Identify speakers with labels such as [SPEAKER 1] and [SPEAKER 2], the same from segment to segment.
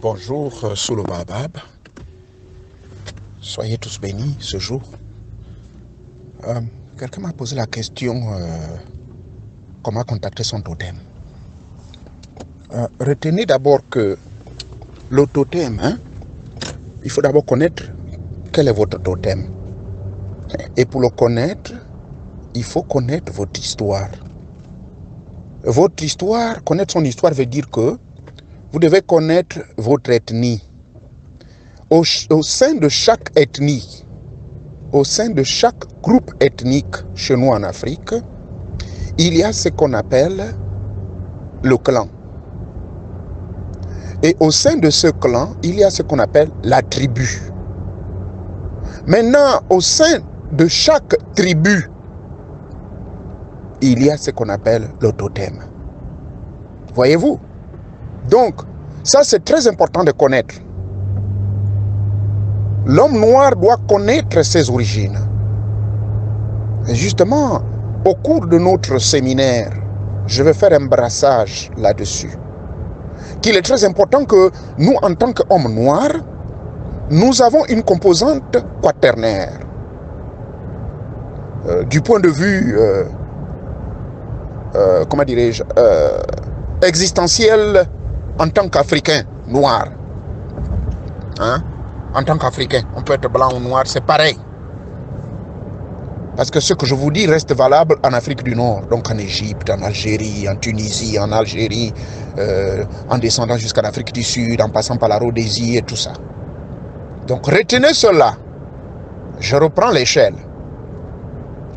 [SPEAKER 1] Bonjour sous le Baobab. Soyez tous bénis ce jour. Quelqu'un m'a posé la question comment contacter son totem. Retenez d'abord que le totem, il faut d'abord connaître quel est votre totem. Et pour le connaître, il faut connaître votre histoire. Votre histoire, connaître son histoire veut dire que vous devez connaître votre ethnie. Au sein de chaque ethnie, au sein de chaque groupe ethnique chez nous en Afrique, il y a ce qu'on appelle le clan. Et au sein de ce clan, il y a ce qu'on appelle la tribu. Maintenant, au sein de chaque tribu, il y a ce qu'on appelle le totem. Voyez-vous? Donc, ça c'est très important de connaître. L'homme noir doit connaître ses origines. Et justement, au cours de notre séminaire, je vais faire un brassage là-dessus. Qu'il est très important que nous, en tant qu'hommes noirs, nous avons une composante quaternaire. Du point de vue, comment dirais-je, existentiel en tant qu'Africain noir. En tant qu'Africain, on peut être blanc ou noir, c'est pareil. Parce que ce que je vous dis reste valable en Afrique du Nord, donc en Égypte, en Algérie, en Tunisie, en Algérie, en descendant jusqu'en Afrique du Sud, en passant par la Rhodésie et tout ça. Donc retenez cela. Je reprends l'échelle.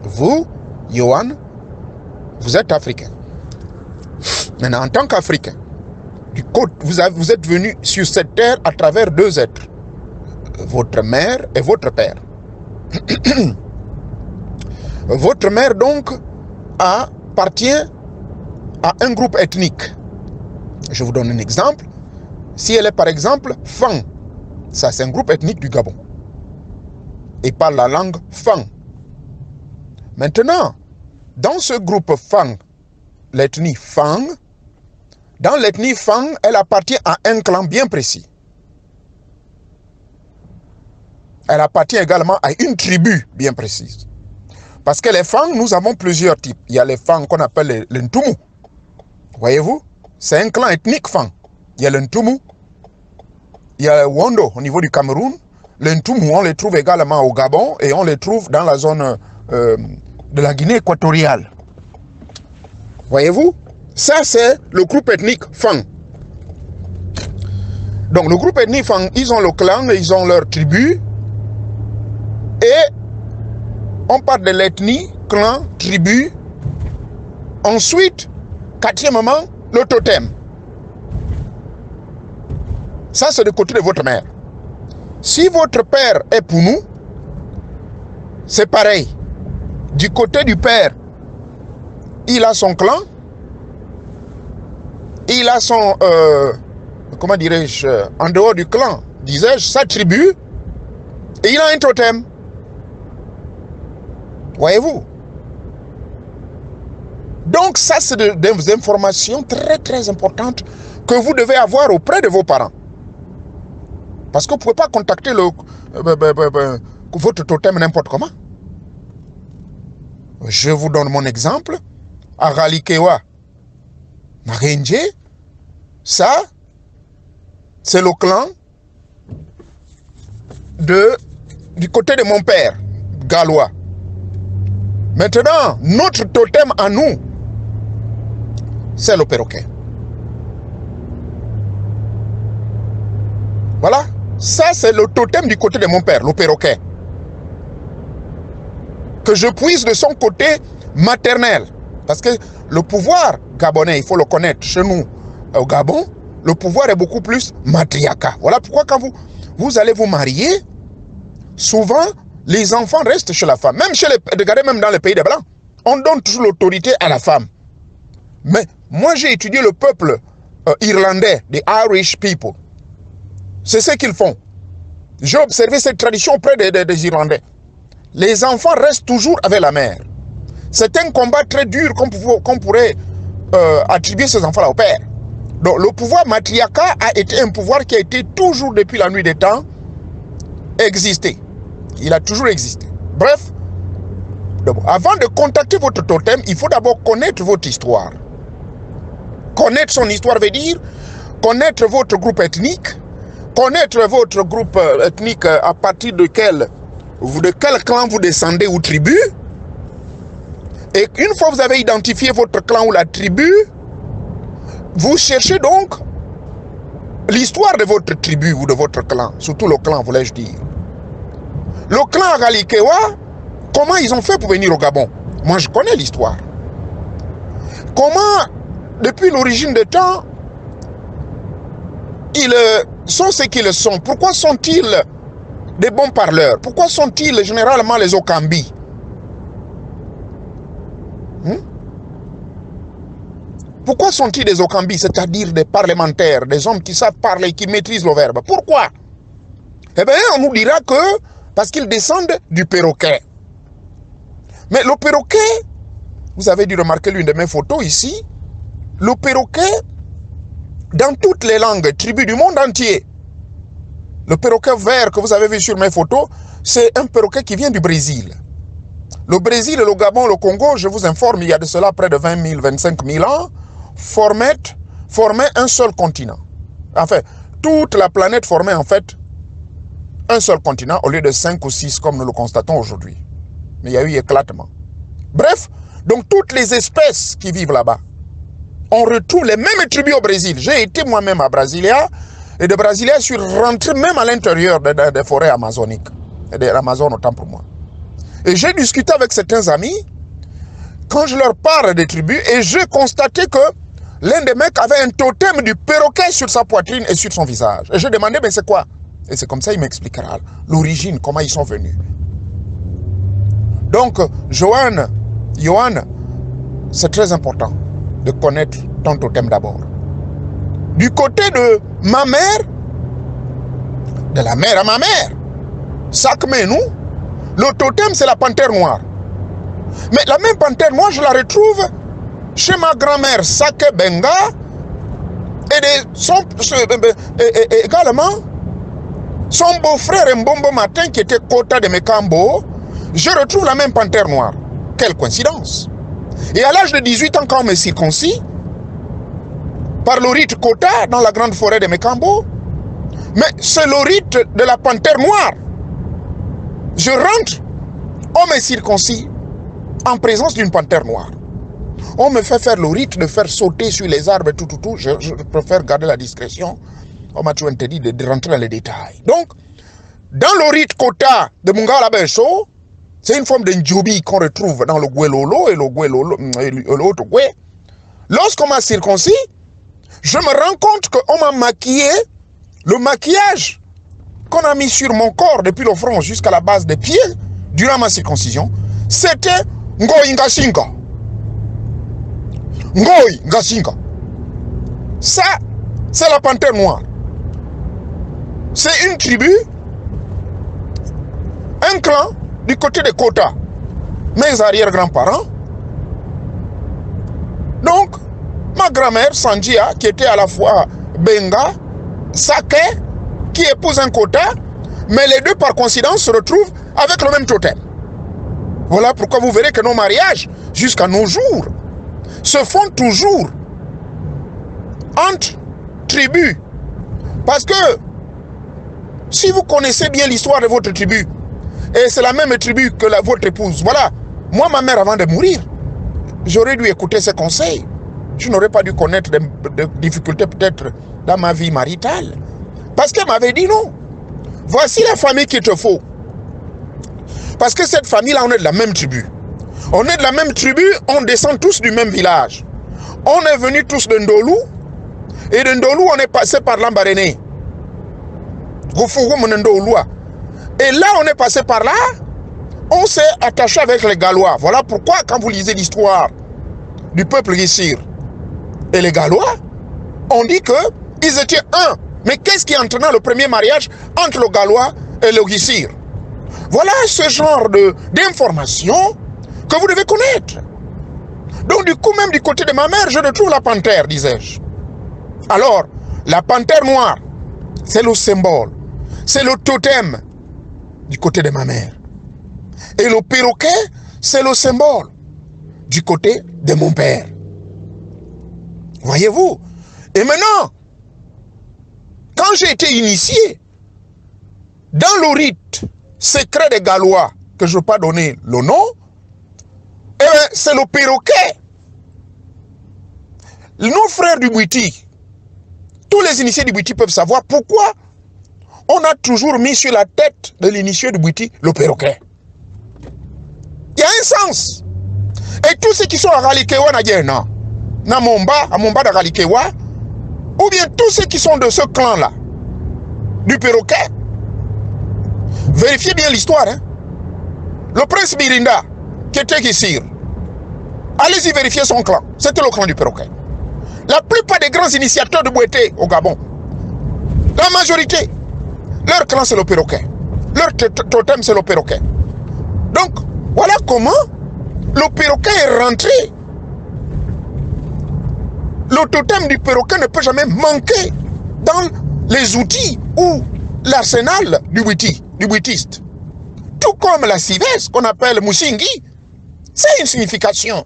[SPEAKER 1] Vous, Johan, vous êtes africain. Maintenant, en tant qu'Africain, vous êtes venu sur cette terre à travers deux êtres. Votre mère et votre père. Votre mère, donc, appartient à un groupe ethnique. Je vous donne un exemple. Si elle est, par exemple, Fang, ça c'est un groupe ethnique du Gabon. Et parle la langue Fang. Maintenant, dans ce groupe Fang, l'ethnie Fang, dans l'ethnie Fang, elle appartient à un clan bien précis. Elle appartient également à une tribu bien précise. Parce que les Fang, nous avons plusieurs types. Il y a les Fang qu'on appelle les Ntumu. Voyez-vous? C'est un clan ethnique Fang. Il y a le Ntumu. Il y a le Wondo au niveau du Cameroun. Les Ntumu, on les trouve également au Gabon et on les trouve dans la zone de la Guinée équatoriale. Voyez-vous? Ça, c'est le groupe ethnique Fang. Donc, le groupe ethnique Fang, ils ont le clan, ils ont leur tribu. Et on parle de l'ethnie, clan, tribu. Ensuite, quatrièmement, le totem. Ça, c'est du côté de votre mère. Si votre père est Pounou, c'est pareil. Du côté du père, il a son clan. Il a son, comment dirais-je, en dehors du clan, disais-je, sa tribu. Et il a un totem. Voyez-vous? Donc ça, c'est des informations très très importantes que vous devez avoir auprès de vos parents. Parce que vous ne pouvez pas contacter votre totem n'importe comment. Je vous donne mon exemple. À Ralikewa, Marenje, ça, c'est le clan du côté de mon père, gallois. Maintenant, notre totem à nous, c'est le perroquet. Voilà, ça c'est le totem du côté de mon père, le perroquet. Que je puise de son côté maternel. Parce que le pouvoir gabonais, il faut le connaître, chez nous, au Gabon, le pouvoir est beaucoup plus matriarcal. Voilà pourquoi quand vous allez vous marier, souvent, les enfants restent chez la femme. Même regardez, même dans les pays des Blancs, on donne toujours l'autorité à la femme. Mais moi, j'ai étudié le peuple irlandais, les Irish people. C'est ce qu'ils font. J'ai observé cette tradition auprès des Irlandais. Les enfants restent toujours avec la mère. C'est un combat très dur qu'on pourrait attribuer ces enfants-là au père. Donc le pouvoir matriarcat a été un pouvoir qui a été toujours depuis la nuit des temps existé. Il a toujours existé. Bref, avant de contacter votre totem, il faut d'abord connaître votre histoire. Connaître son histoire veut dire connaître votre groupe ethnique, connaître votre groupe ethnique à partir de quel clan vous descendez ou tribu. Et une fois que vous avez identifié votre clan ou la tribu, vous cherchez donc l'histoire de votre tribu ou de votre clan, surtout le clan, voulais-je dire. Le clan Galikewa, comment ils ont fait pour venir au Gabon? Moi, je connais l'histoire. Comment, depuis l'origine des temps, ils sont ce qu'ils sont? Pourquoi sont-ils des bons parleurs? Pourquoi sont-ils généralement les Okambi? Pourquoi sont-ils des Okambi, c'est-à-dire des parlementaires, des hommes qui savent parler, qui maîtrisent le verbe? Pourquoi? Eh bien, on nous dira que parce qu'ils descendent du perroquet. Mais le perroquet, vous avez dû remarquer l'une de mes photos ici, le perroquet, dans toutes les langues, tribus du monde entier, le perroquet vert que vous avez vu sur mes photos, c'est un perroquet qui vient du Brésil. Le Brésil et le Gabon, le Congo, je vous informe, il y a de cela près de 20 000, 25 000 ans, formaient un seul continent. Enfin, toute la planète formait en fait un seul continent au lieu de 5 ou 6 comme nous le constatons aujourd'hui. Mais il y a eu éclatement. Bref, donc toutes les espèces qui vivent là-bas, on retrouve les mêmes tribus au Brésil. J'ai été moi-même à Brasilia, et de Brasilia, je suis rentré même à l'intérieur des forêts amazoniques, et de l'Amazone autant pour moi. Et j'ai discuté avec certains amis, quand je leur parle des tribus, et j'ai constaté que l'un des mecs avait un totem du perroquet sur sa poitrine et sur son visage. Et je demandais, mais c'est quoi? Et c'est comme ça qu'il m'expliquera l'origine, comment ils sont venus. Donc, Johan, c'est très important de connaître ton totem d'abord. Du côté de ma mère, de la mère à ma mère, Sakmenou, le totem c'est la panthère noire. Mais la même panthère noire, je la retrouve chez ma grand-mère Sake Benga et également son beau-frère Mbombo Matin qui était Kota de Mekambo. Je retrouve la même panthère noire. Quelle coïncidence! Et à l'âge de 18 ans, quand on me circoncis, par le rite Kota dans la grande forêt de Mekambo, mais c'est le rite de la panthère noire. Je rentre, on me circoncis en présence d'une panthère noire. On me fait faire le rite de faire sauter sur les arbres, tout. Je préfère garder la discrétion. On m'a toujours interdit de rentrer dans les détails. Donc, dans le rite Kota de Mungala Benso, c'est une forme de njobi qu'on retrouve dans le Guelolo et l'autre Gwe. Lorsqu'on m'a circoncis, je me rends compte qu'on m'a maquillé. Le maquillage qu'on a mis sur mon corps depuis le front jusqu'à la base des pieds durant ma circoncision, c'était Ngoyi Ngasinga. Ngoyi Ngasinga. Ça, c'est la panthère noire. C'est une tribu, un clan du côté de Kota, mes arrière-grands-parents. Donc, ma grand-mère, Sanjia, qui était à la fois Benga, Sake, qui épouse un Kota, mais les deux, par coïncidence, se retrouvent avec le même totem. Voilà pourquoi vous verrez que nos mariages, jusqu'à nos jours, se font toujours entre tribus. Parce que, si vous connaissez bien l'histoire de votre tribu, et c'est la même tribu que votre épouse, voilà, moi, ma mère, avant de mourir, j'aurais dû écouter ses conseils. Je n'aurais pas dû connaître des difficultés peut-être dans ma vie maritale. Parce qu'elle m'avait dit non. Voici la famille qu'il te faut. Parce que cette famille-là, on est de la même tribu. On est de la même tribu, on descend tous du même village. On est venus tous de Ndolou. Et de Ndolou, on est passé par Lambaréné. Et là, on est passé par là. On s'est attaché avec les Gallois. Voilà pourquoi, quand vous lisez l'histoire du peuple Gissir et les Gallois, on dit qu'ils étaient un. Mais qu'est-ce qui entraîna le premier mariage entre le Gallois et le Gissir? Voilà ce genre d'informations que vous devez connaître. Donc du coup, même du côté de ma mère, je retrouve la panthère, disais-je. Alors, la panthère noire, c'est le symbole, c'est le totem du côté de ma mère. Et le perroquet, c'est le symbole du côté de mon père. Voyez-vous? Et maintenant, quand j'ai été initié dans le rite secret des Gallois, que je ne veux pas donner le nom, eh c'est le perroquet. Nos frères du Bwiti, tous les initiés du Bwiti peuvent savoir pourquoi on a toujours mis sur la tête de l'initié du Bwiti le perroquet. Il y a un sens. Et tous ceux qui sont à Ralikewa, à Momba de Ralikewa, ou bien tous ceux qui sont de ce clan-là, du perroquet, vérifiez bien l'histoire. Hein? Le prince Birinda, qui était Kissir, allez-y vérifier son clan. C'était le clan du perroquet. La plupart des grands initiateurs de Bwete au Gabon, la majorité, leur clan c'est le perroquet. Leur totem c'est le perroquet. Donc, voilà comment le perroquet est rentré. Le totem du perroquet ne peut jamais manquer dans les outils ou l'arsenal du bwitiste. Tout comme la civesse qu'on appelle Musingi, c'est une signification.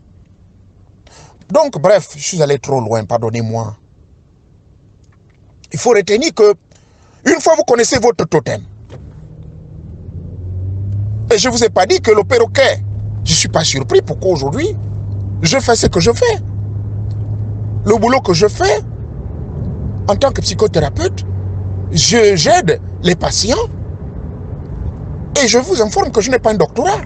[SPEAKER 1] Donc, bref, je suis allé trop loin, pardonnez-moi. Il faut retenir que, une fois vous connaissez votre totem, et je ne vous ai pas dit que le perroquet, je ne suis pas surpris pourquoi aujourd'hui, je fais ce que je fais. Le boulot que je fais, en tant que psychothérapeute, j'aide les patients, et je vous informe que je n'ai pas un doctorat.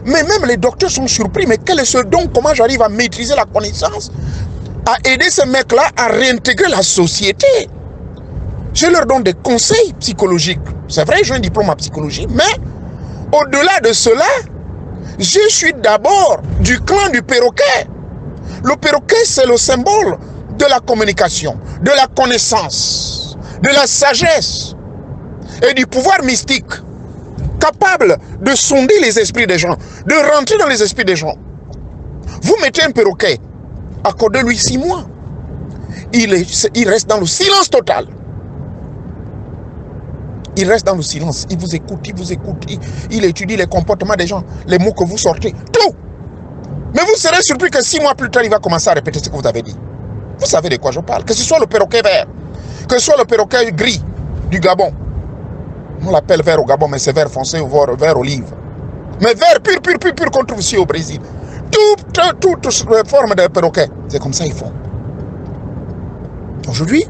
[SPEAKER 1] Mais même les docteurs sont surpris. Mais quel est ce don? Comment j'arrive à maîtriser la connaissance? À aider ces mecs-là à réintégrer la société. Je leur donne des conseils psychologiques. C'est vrai, j'ai un diplôme en psychologie. Mais au-delà de cela, je suis d'abord du clan du perroquet. Le perroquet, c'est le symbole de la communication, de la connaissance, de la sagesse et du pouvoir mystique. Capable de sonder les esprits des gens, de rentrer dans les esprits des gens. Vous mettez un perroquet, accordez-lui 6 mois. Il reste dans le silence total. Il reste dans le silence. Il vous écoute, il étudie les comportements des gens, les mots que vous sortez, tout. Mais vous serez surpris que 6 mois plus tard, il va commencer à répéter ce que vous avez dit. Vous savez de quoi je parle. Que ce soit le perroquet vert, que ce soit le perroquet gris du Gabon. On l'appelle vert au Gabon, mais c'est vert foncé ou vert olive. Mais vert pur qu'on trouve ici au Brésil. Toute forme de perroquet. C'est comme ça ils font. Aujourd'hui,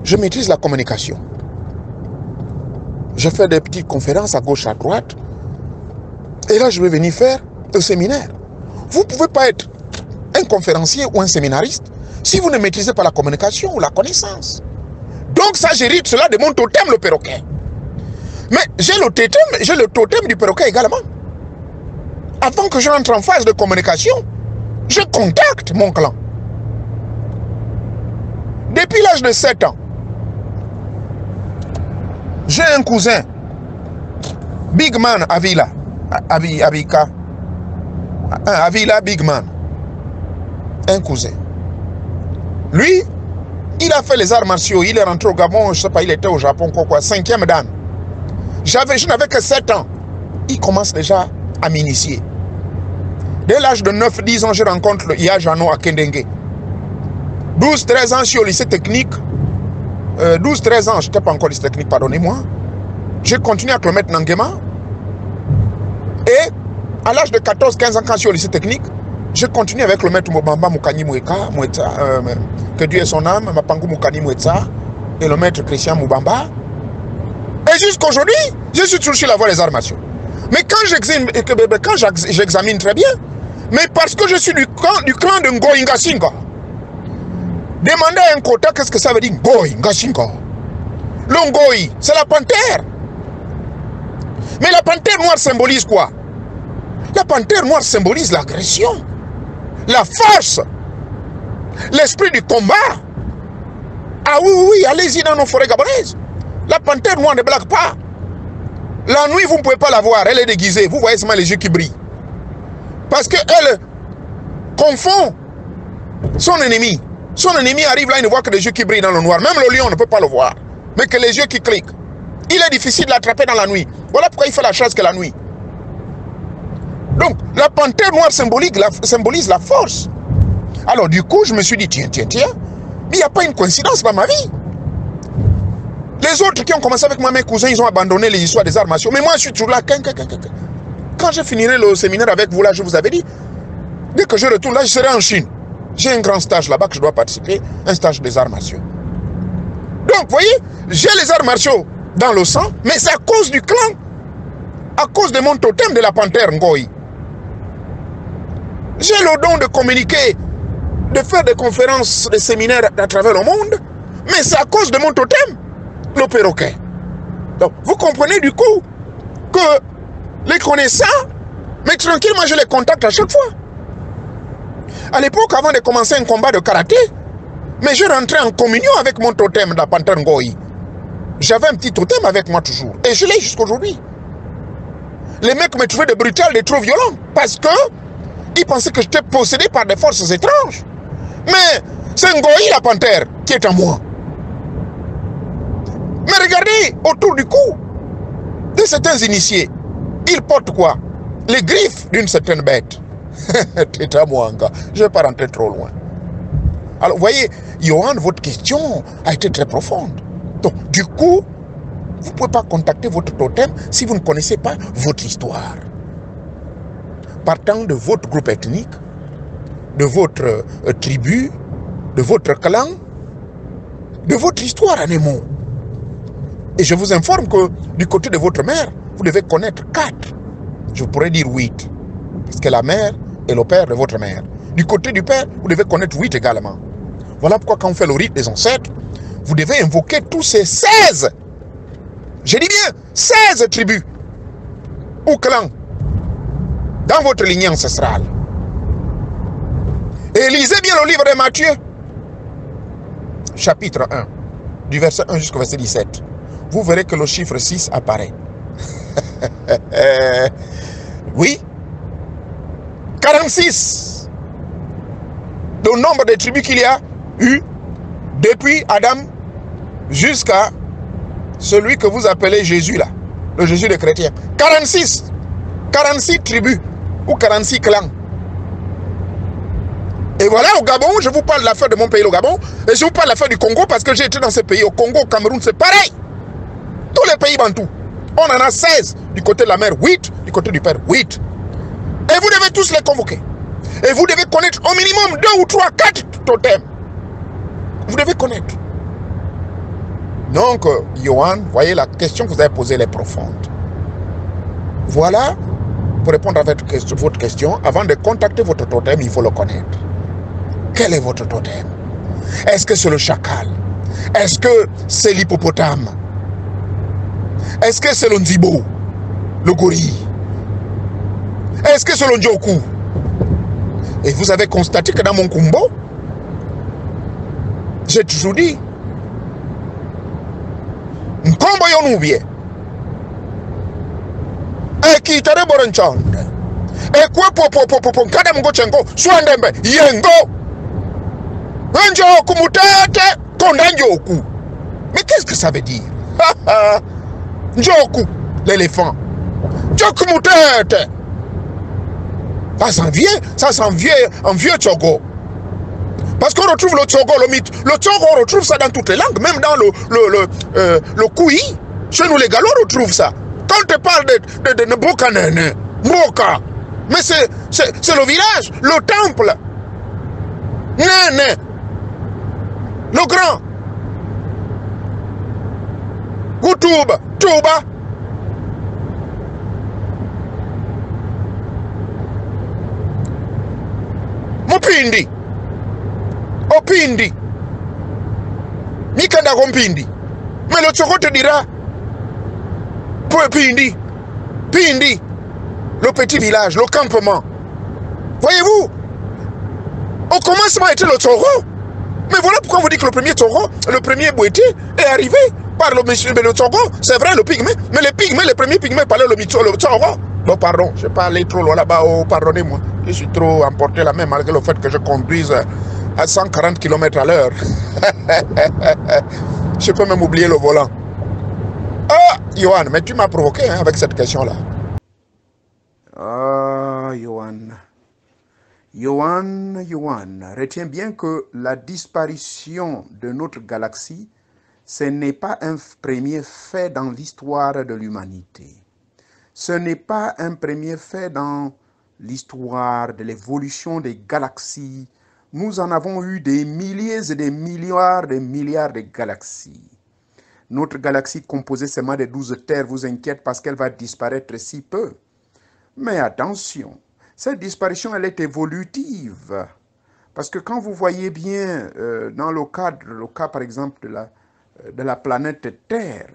[SPEAKER 1] je maîtrise la communication. Je fais des petites conférences à gauche, à droite. Et là, je vais venir faire un séminaire. Vous ne pouvez pas être un conférencier ou un séminariste si vous ne maîtrisez pas la communication ou la connaissance. Donc ça, j'hérite cela de mon totem, le perroquet. Mais j'ai le totem du perroquet également. Avant que je rentre en phase de communication, je contacte mon clan. Depuis l'âge de 7 ans, j'ai un cousin, Big Man Avila, Avila Big Man, un cousin. Lui, il a fait les arts martiaux, il est rentré au Gabon, je ne sais pas, il était au Japon, quoi, 5e dan. Je n'avais que 7 ans. Il commence déjà à m'initier. Dès l'âge de 9-10 ans, je rencontre le Iya Jano à Kendenge. 12-13 ans, je suis au lycée technique. 12-13 ans, je n'étais pas encore au lycée technique, pardonnez-moi. J'ai continué à mettre Nangema. Et à l'âge de 14-15 ans, quand je suis au lycée technique, je continue avec le maître Mobamba Mukani Mweka, que Dieu ait son âme, Mapangu Mukani Mweta, et le maître Christian Mubamba. Et jusqu'aujourd'hui, je suis toujours sur la voie des arts martiaux. Mais quand j'examine très bien, mais parce que je suis du clan de Ngoïnga Singa, demandez à un quota qu'est-ce que ça veut dire Ngoïnga Singa. Le Ngoï, c'est la panthère. Mais la panthère noire symbolise quoi? La panthère noire symbolise l'agression, la force, l'esprit du combat. Ah oui, allez-y dans nos forêts gabonaises. La panthère noire ne blague pas. La nuit, vous ne pouvez pas la voir. Elle est déguisée. Vous voyez seulement les yeux qui brillent. Parce qu'elle confond son ennemi. Son ennemi arrive là, il ne voit que des yeux qui brillent dans le noir. Même le lion ne peut pas le voir. Mais que les yeux qui cliquent. Il est difficile de l'attraper dans la nuit. Voilà pourquoi il fait la chasse que la nuit. Donc, la panthère noire symbolise la force. Alors, du coup, je me suis dit, tiens, mais il n'y a pas une coïncidence dans ma vie. Les autres qui ont commencé avec moi, mes cousins, ils ont abandonné les histoires des arts martiaux. Mais moi, je suis toujours là. Quand je finirai le séminaire avec vous, là, je vous avais dit, dès que je retourne là, je serai en Chine. J'ai un grand stage là-bas que je dois participer, un stage des arts martiaux. Donc, vous voyez, j'ai les arts martiaux dans le sang, mais c'est à cause du clan, à cause de mon totem de la panthère Ngoï. J'ai le don de communiquer, de faire des conférences, des séminaires à travers le monde, mais c'est à cause de mon totem, le perroquet. Donc, vous comprenez du coup que les connaissants, mais tranquille, moi je les contacte à chaque fois. À l'époque, avant de commencer un combat de karaté, mais je rentrais en communion avec mon totem de la panthère Ngoï. J'avais un petit totem avec moi toujours. Et je l'ai jusqu'aujourd'hui. Les mecs me trouvaient de brutal, de trop violent. Parce que ils pensaient que j'étais possédé par des forces étranges. Mais c'est Ngoï la panthère qui est en moi. Mais regardez autour du cou de certains initiés. Ils portent quoi? Les griffes d'une certaine bête. T'es à moi, gars. Je ne vais pas rentrer trop loin. Alors, vous voyez, Johan, votre question a été très profonde. Donc, du coup, vous ne pouvez pas contacter votre totem si vous ne connaissez pas votre histoire. Partant de votre groupe ethnique, de votre tribu, de votre clan, de votre histoire en émo. Et je vous informe que du côté de votre mère, vous devez connaître 4. Je pourrais dire 8. Parce que la mère est le père de votre mère. Du côté du père, vous devez connaître 8 également. Voilà pourquoi quand on fait le rite des ancêtres, vous devez invoquer tous ces 16. Je dis bien 16 tribus ou clans dans votre lignée ancestrale. Et lisez bien le livre de Matthieu, chapitre 1, du verset 1 jusqu'au verset 17. Vous verrez que le chiffre 6 apparaît. Oui. 46. Le nombre de tribus qu'il y a eu depuis Adam jusqu'à celui que vous appelez Jésus là, le Jésus des chrétiens. 46 tribus ou 46 clans. Et voilà, au Gabon, je vous parle de l'affaire de mon pays, le Gabon, et je vous parle de l'affaire du Congo parce que j'ai été dans ce pays. Au Congo, au Cameroun, c'est pareil. Tous les pays bantous. On en a 16. Du côté de la mère, 8. Du côté du père, 8. Et vous devez tous les convoquer. Et vous devez connaître au minimum 2 ou 3, 4 totems. Vous devez connaître. Donc, Johan, voyez, la question que vous avez posée, elle est profonde. Voilà, pour répondre à votre question, avant de contacter votre totem, il faut le connaître. Quel est votre totem? Est-ce que c'est le chacal? Est-ce que c'est l'hippopotame? Est-ce que c'est le nzibo? Le gorille? Est-ce que c'est le ndioku? Et vous avez constaté que dans mon combo, j'ai toujours dit, Nkombo yonubie, et qui t'a boronchonde, et quoi popo, kadam gochengo, swandembe, yengo, njoku mutete, kondanjoku. Mais qu'est-ce que ça veut dire? Njoku, l'éléphant. Njoku mutete. Ça s'en vient en vieux Tchogo. Parce qu'on retrouve le Tchogo, le mythe. Le Tchogo, on retrouve ça dans toutes les langues, même dans le Koui. Chez nous, les gars, on retrouve ça. Quand on parle de Nbokanene, Mboka, mais c'est le village, le temple. Nene, le grand. Goutoub, Touba. Mupindi. Opindi. Mikanda Gompindi. Mais le Tchogo te dira. Pindi. Pindi. Le petit village, le campement. Voyez-vous? Au commencement était le Tchogo. Mais voilà pourquoi on vous dit que le premier Tchogo, le premier Bouéti est arrivé par le Tchogo. C'est vrai, le pygmée. Mais les premiers pygmées parlaient le Tchogo. Bon, pardon, je ne vais pas aller trop loin là-bas. Oh, pardonnez-moi. Je suis trop emporté là même, malgré le fait que je conduise à 140 km à l'heure. Je peux même oublier le volant. Ah, Johan, mais tu m'as provoqué hein, avec cette question-là. Ah, Johan. Johan, retiens bien que la disparition de notre galaxie, ce n'est pas un premier fait dans l'histoire de l'humanité. Ce n'est pas un premier fait dans l'histoire de l'évolution des galaxies. Nous en avons eu des milliers et des milliards de galaxies. Notre galaxie composée seulement de 12 terres vous inquiète parce qu'elle va disparaître si peu. Mais attention, cette disparition, elle est évolutive. Parce que quand vous voyez bien, dans le cas par exemple de la planète Terre,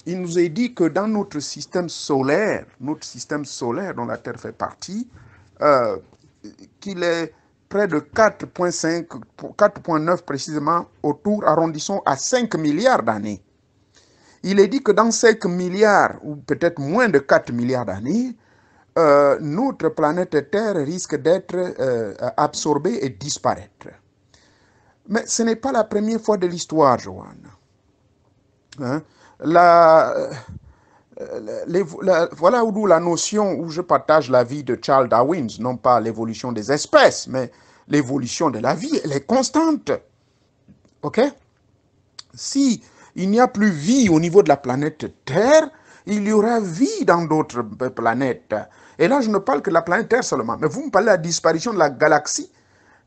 [SPEAKER 1] il nous est dit que dans notre système solaire dont la Terre fait partie, qu'il est près de 4,5, 4,9 précisément, autour, arrondissons à 5 milliards d'années. Il est dit que dans 5 milliards, ou peut-être moins de 4 milliards d'années, notre planète Terre risque d'être absorbée et disparaître. Mais ce n'est pas la première fois de l'histoire, Johan. Hein? Voilà où la notion où je partage l'avis de Charles Darwin, non pas l'évolution des espèces, mais l'évolution de la vie, elle est constante. Ok? Si il n'y a plus vie au niveau de la planète Terre, il y aura vie dans d'autres planètes. Et là, je ne parle que de la planète Terre seulement. Mais vous me parlez de la disparition de la galaxie.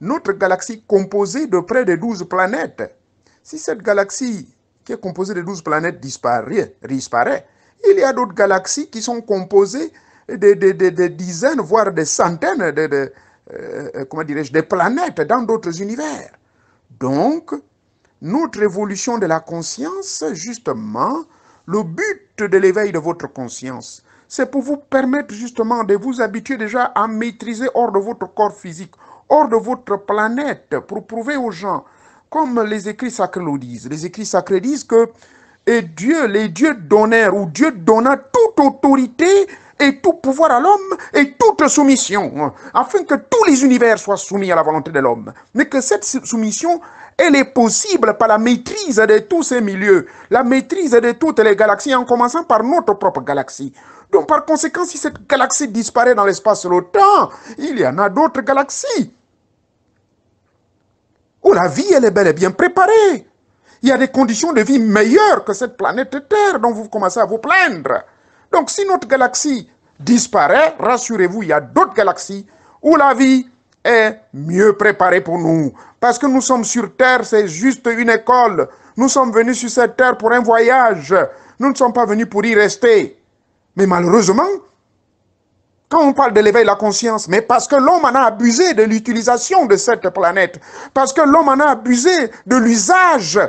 [SPEAKER 1] Notre galaxie composée de près de 12 planètes. Si cette galaxie qui est composée de 12 planètes disparaît, il y a d'autres galaxies qui sont composées de dizaines, voire des centaines de planètes dans d'autres univers. Donc, notre évolution de la conscience, justement, le but de l'éveil de votre conscience, c'est pour vous permettre justement de vous habituer déjà à maîtriser hors de votre corps physique, hors de votre planète, pour prouver aux gens, comme les écrits sacrés le disent. Les écrits sacrés disent que les dieux donnèrent, ou Dieu donna toute autorité et tout pouvoir à l'homme et toute soumission, afin que tous les univers soient soumis à la volonté de l'homme. Mais que cette soumission, elle est possible par la maîtrise de tous ces milieux, la maîtrise de toutes les galaxies, en commençant par notre propre galaxie. Donc par conséquent, si cette galaxie disparaît dans l'espace et le temps, il y en a d'autres galaxies où la vie, elle est bel et bien préparée. Il y a des conditions de vie meilleures que cette planète Terre dont vous commencez à vous plaindre. Donc si notre galaxie disparaît, rassurez-vous, il y a d'autres galaxies où la vie est mieux préparée pour nous. Parce que nous sommes sur Terre, c'est juste une école. Nous sommes venus sur cette Terre pour un voyage. Nous ne sommes pas venus pour y rester. Mais malheureusement, quand on parle de l'éveil de la conscience, mais parce que l'homme en a abusé de l'utilisation de cette planète, parce que l'homme en a abusé de l'usage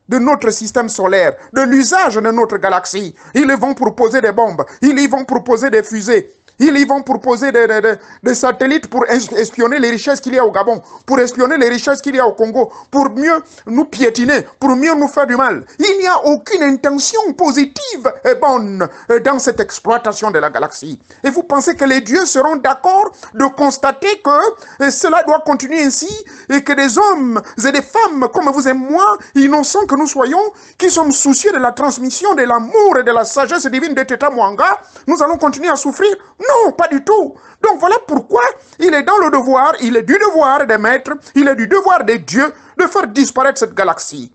[SPEAKER 1] de notre système solaire, de l'usage de notre galaxie. Ils vont proposer des bombes, ils vont proposer des fusées, ils vont proposer des satellites pour espionner les richesses qu'il y a au Gabon, pour espionner les richesses qu'il y a au Congo, pour mieux nous piétiner, pour mieux nous faire du mal. Il n'y a aucune intention positive et bonne dans cette exploitation de la galaxie. Et vous pensez que les dieux seront d'accord de constater que cela doit continuer ainsi et que des hommes et des femmes comme vous et moi, innocents que nous soyons, qui sommes soucieux de la transmission de l'amour et de la sagesse divine de Teta Mwanga, nous allons continuer à souffrir? Non, pas du tout. Donc voilà pourquoi il est dans le devoir, il est du devoir des maîtres, il est du devoir des dieux de faire disparaître cette galaxie.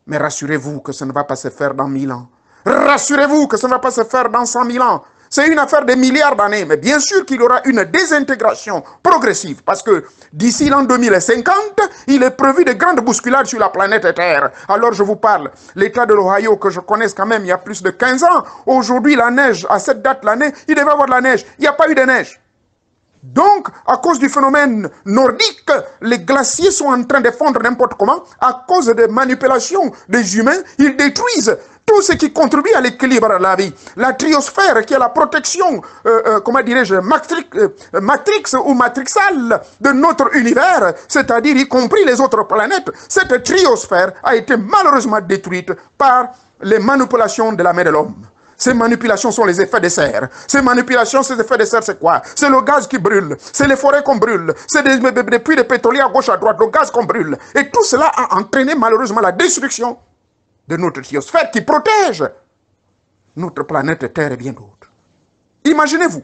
[SPEAKER 1] Mais rassurez-vous que ça ne va pas se faire dans 1000 ans. Rassurez-vous que ça ne va pas se faire dans 100 000 ans. C'est une affaire de milliards d'années, mais bien sûr qu'il y aura une désintégration progressive, parce que d'ici l'an 2050, il est prévu de grandes bousculades sur la planète Terre. Alors je vous parle, l'état de l'Ohio que je connaisse quand même il y a plus de 15 ans, aujourd'hui la neige, à cette date l'année, il devait y avoir de la neige, il n'y a pas eu de neige. Donc, à cause du phénomène nordique, les glaciers sont en train de fondre n'importe comment. À cause des manipulations des humains, ils détruisent tout ce qui contribue à l'équilibre de la vie. La triosphère, qui est la protection, comment dirais-je, matrix ou matrixale de notre univers, c'est-à-dire y compris les autres planètes, cette triosphère a été malheureusement détruite par les manipulations de la main de l'homme. Ces manipulations sont les effets de serre. Ces manipulations, ces effets de serre, c'est quoi? C'est le gaz qui brûle, c'est les forêts qu'on brûle, c'est des puits de pétrolier à gauche, à droite, le gaz qu'on brûle. Et tout cela a entraîné malheureusement la destruction de notre biosphère qui protège notre planète Terre et bien d'autres. Imaginez-vous.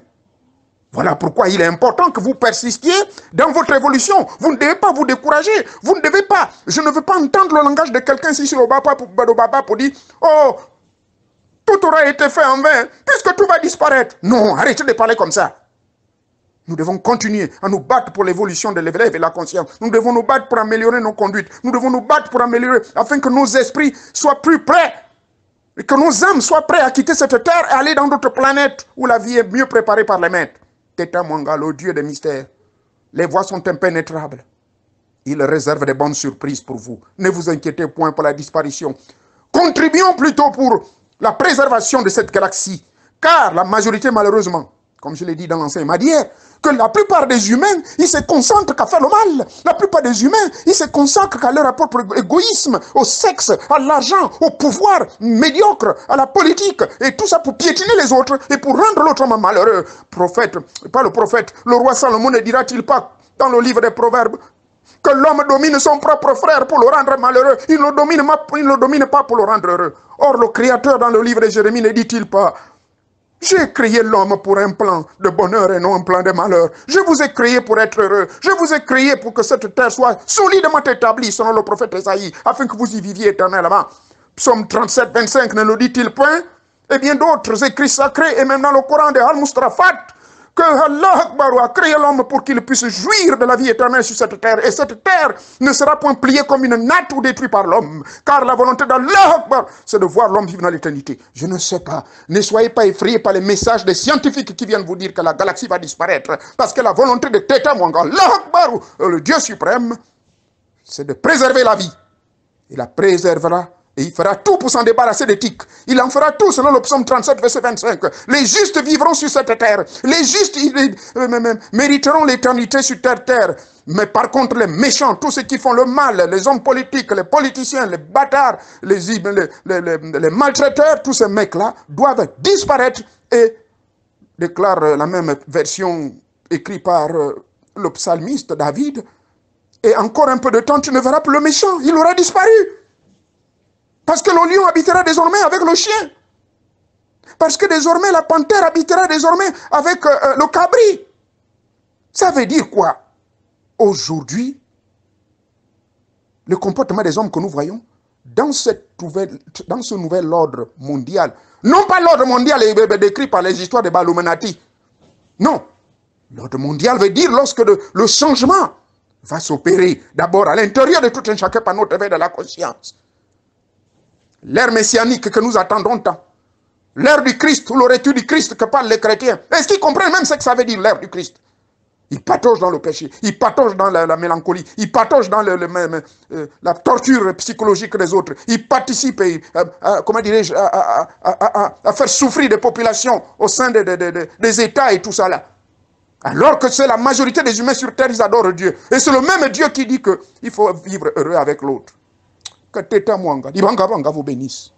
[SPEAKER 1] Voilà pourquoi il est important que vous persistiez dans votre évolution. Vous ne devez pas vous décourager. Vous ne devez pas. Je ne veux pas entendre le langage de quelqu'un ici sur le Baba pour dire « Oh, tout aura été fait en vain, puisque tout va disparaître. » Non, arrêtez de parler comme ça. Nous devons continuer à nous battre pour l'évolution de l'élève et de la conscience. Nous devons nous battre pour améliorer nos conduites. Nous devons nous battre pour améliorer, afin que nos esprits soient plus prêts. Et que nos âmes soient prêts à quitter cette terre et aller dans d'autres planètes où la vie est mieux préparée par les maîtres. Teta Mwanga, le Dieu des mystères. Les voies sont impénétrables. Il réserve de bonnes surprises pour vous. Ne vous inquiétez point pour la disparition. Contribuons plutôt pour la préservation de cette galaxie. Car la majorité, malheureusement, comme je l'ai dit dans l'enseignement d'hier, que la plupart des humains, ils se concentrent qu'à faire le mal. La plupart des humains, ils se consacrent qu'à leur propre égoïsme, au sexe, à l'argent, au pouvoir médiocre, à la politique. Et tout ça pour piétiner les autres et pour rendre l'autre homme malheureux. Prophète, pas le prophète, le roi Salomon ne dira-t-il pas dans le livre des Proverbes que l'homme domine son propre frère pour le rendre malheureux. Il ne le domine pas pour le rendre heureux. Or, le Créateur dans le livre de Jérémie ne dit-il pas: j'ai créé l'homme pour un plan de bonheur et non un plan de malheur. Je vous ai créé pour être heureux. Je vous ai créé pour que cette terre soit solidement établie, selon le prophète Esaïe, afin que vous y viviez éternellement. Psaume 37, 25 ne le dit-il point? Et bien d'autres écrits sacrés, et même dans le Coran de Al-Mustrafat, que Allah Akbar a créé l'homme pour qu'il puisse jouir de la vie éternelle sur cette terre. Et cette terre ne sera point pliée comme une natte ou détruite par l'homme. Car la volonté d'Allah Akbar, c'est de voir l'homme vivre dans l'éternité. Je ne sais pas. Ne soyez pas effrayés par les messages des scientifiques qui viennent vous dire que la galaxie va disparaître. Parce que la volonté de Teta Mwanga, Allah Akbar, le Dieu suprême, c'est de préserver la vie. Il la préservera. Et il fera tout pour s'en débarrasser des tiques. Il en fera tout selon le psaume 37, verset 25. Les justes vivront sur cette terre. Les justes mériteront l'éternité sur cette terre. Mais par contre, les méchants, tous ceux qui font le mal, les hommes politiques, les politiciens, les bâtards, les maltraiteurs, tous ces mecs-là doivent disparaître. Et déclare la même version écrite par le psalmiste David. Et encore un peu de temps, tu ne verras plus le méchant. Il aura disparu. Parce que le lion habitera désormais avec le chien. Parce que désormais, la panthère habitera désormais avec le cabri. Ça veut dire quoi? Aujourd'hui, le comportement des hommes que nous voyons dans ce nouvel ordre mondial, non pas l'ordre mondial décrit par les histoires de Balluminati. Non. L'ordre mondial veut dire lorsque le changement va s'opérer d'abord à l'intérieur de tout un chacun par notre éveil de la conscience. L'ère messianique que nous attendons tant. L'ère du Christ, ou le retour du Christ que parlent les chrétiens. Est-ce qu'ils comprennent même ce que ça veut dire, l'ère du Christ? Ils pataugent dans le péché, ils pataugent dans la mélancolie, ils pataugent dans la torture psychologique des autres. Ils participent, comment dirais-je, à faire souffrir des populations au sein des États et tout ça là. Alors que c'est la majorité des humains sur terre, ils adorent Dieu. Et c'est le même Dieu qui dit qu'il faut vivre heureux avec l'autre. Que Teta Mwanga, Dibanga Banga vous bénisse.